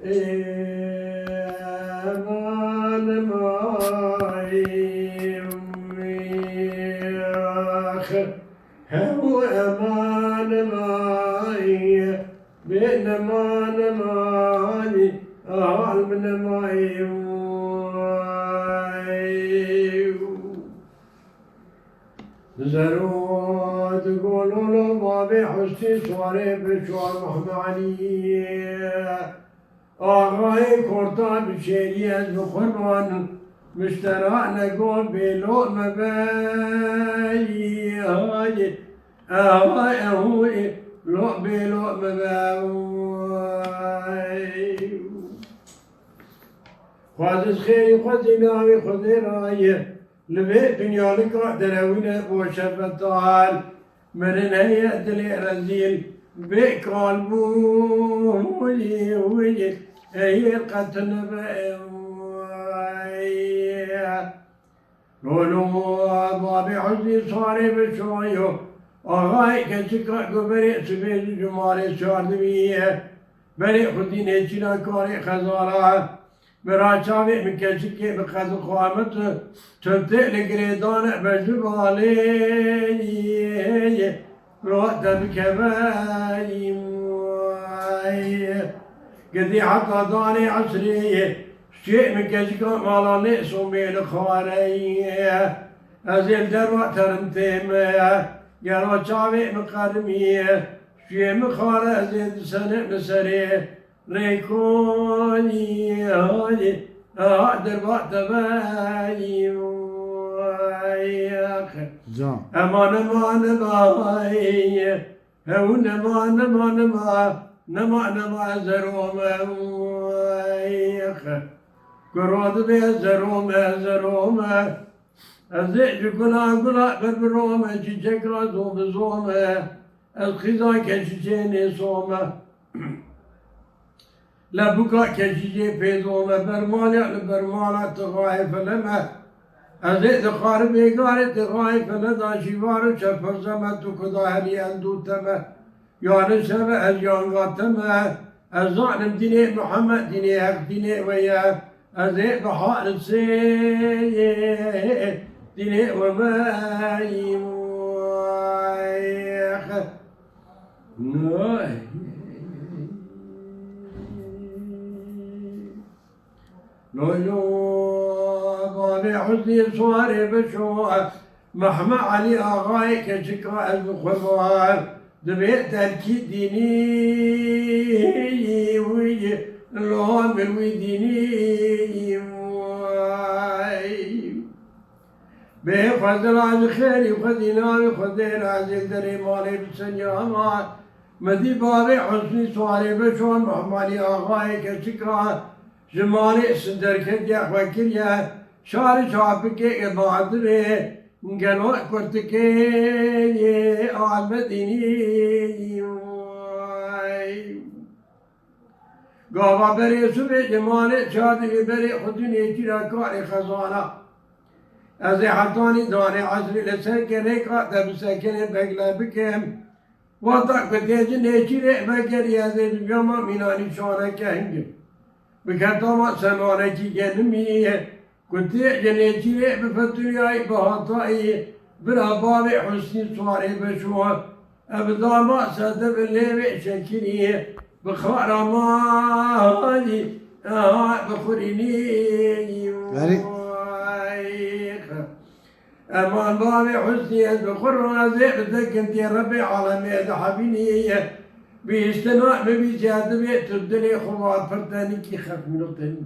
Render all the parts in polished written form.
امان ماي هو امان ماي بين امان ماي من ماي زروا تقولوا له ما بحسي صاري بشوار محمد علي آغای کرتا بشیری از بخورمان مشترا نگو بلوم بایی آهای اهوی بلوم بایی خواهد از خیلی خود ناوی خود رایه لبه دنیا لکا دروینه باشد تعال مرن هیئ دل رزیل بکال بولی ویل هیئ قتل لولو بابی حسنی ساری بشویو آغای کسی که گبری سبیل جمالی شاردویه بری خودی نیچینا کاری خزارا برا چاوی مکسی که بخز خوامت چنته لگریدان بجبالی روحت بكبايم قدي حتى داني عصري شيء من كشكا مالا نقسو ميل خواري أزيل دروا ترمتيم قالوا شاوي مقارمي شيء مخارة أزيل سنة مسري ريكوني هادي دروا تبايم امان مای هون نما زروم قراد به زروم از جکنا بربروم چیچک را زوم از خیزا کشیچه نیسوم لبکا کشیچه پیزوم برمالا تغایف لمه از دخار بیگار تغای فلدا شیوارو چپر زمت و کدا هلی اندوتمه یعنی شب از یانگاتمه از ظالم دینه محمد دینه حق دینه ویا از بحار سی دینه و مایم لولو حسني صاري بشوار محمد علي آغاي كشكا الخبار دبيت تركي ديني ويجي اللهم الويديني به فضل عز خيري وخديناوي خدير عزيز دري مالي بسنجاما مدي بابي حسني صاري بشوار محمد علي آغاي كشكا جمالي سندر كديا وكريا شار شابكي إبادري قالوا كرتكي عالمديني قابا بري سبي جمالي شادي بري خدني جرا كاري خزانة أزي حطاني داني عزري لسكني قاتب سكني بقلا بكم وطاق بتيجي نيجري بكري أزي بجمع ميناني شانا كهنجم بكتاما سمانا كي جنمي كنت جنيتي بفترياي بهطائي براباب حسني صاري بشوار أبدا ما صدب اللي شكري بخار مالي بخوريني أمان بابي حسني بخور رازق بدك انت يا ربي عالمي حبيني بيستناء بيجاد بيت تبدلي خوات فرتاني كي خف من الطريق.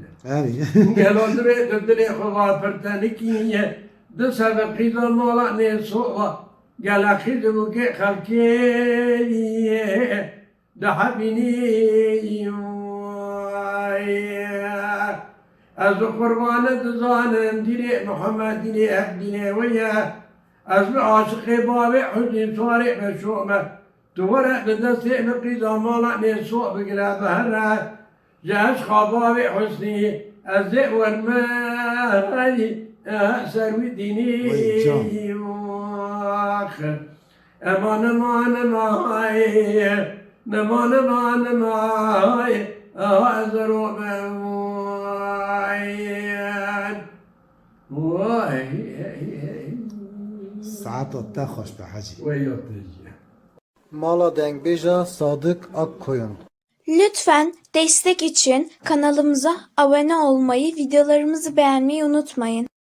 قالوا دبيت تبدلي خوات فرتاني كي دسا بقيدا مالا نيسوا قال أخذ بكي خلكي دحبيني از قربانت زانم دینه محمد دینه حق دینه ویا از عاشق باب حسین صارع بشومه دوره به دست مقیزا مالا نیسو بگلا بهره جاش خواباب حسنی از ورمالی سروی دینی امان امان مای نمان امان مای أعذر بموعين Saat otta hoş be hacı. ويطجع Mala Dengbêja Sadık Akkoyun. Lütfen destek için kanalımıza abone olmayı, videolarımızı beğenmeyi unutmayın.